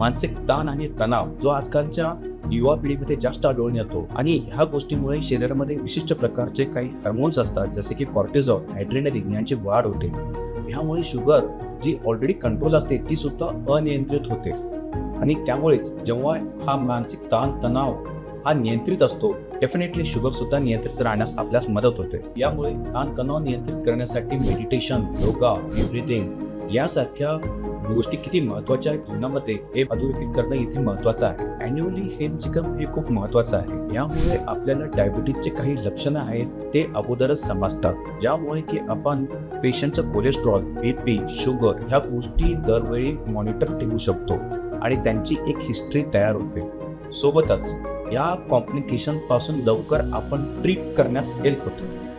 मानसिक ताण आणि तणाव जो आजकालच्या युवा पिढीमध्ये जास्त आढळून येतो आणि ह्या गोष्टीमुळे शरीरामध्ये विशिष्ट प्रकारचे काही हार्मोन्स असतात जसे की कॉर्टिझॉल, ॲड्रेनालिन यांची वाढ होते. ह्यामुळे शुगर जी ऑलरेडी कंट्रोल असते ती सुद्धा अनियंत्रित होते आणि त्यामुळेच जेव्हा हा मानसिक ताण तणाव हा नियंत्रित असतो डेफिनेटली शुगर सुद्धा नियंत्रित राहण्यास आपल्यास मदत होते. यामुळे ताण तणाव नियंत्रित करण्यासाठी मेडिटेशन, योगा, ब्रीथिंग यासारख्या गोष्टी किती महत्त्वाच्या आहेत जीवनामध्ये हे अधोरेखित करणं इथे महत्त्वाचं आहे. ॲन्युअली हेल्थ चेकअप हे खूप महत्त्वाचं आहे. यामुळे आपल्याला डायबिटीजचे काही लक्षणं आहेत ते अगोदरच समजतात, ज्यामुळे की आपण पेशंटचं कोलेस्ट्रॉल, BP, शुगर ह्या गोष्टी दरवेळी मॉनिटर ठेवू शकतो आणि त्यांची एक हिस्ट्री तयार होते. सोबतच या कॉम्प्लिकेशनपासून लवकर आपण ट्रीट करण्यास हेल्प होतो.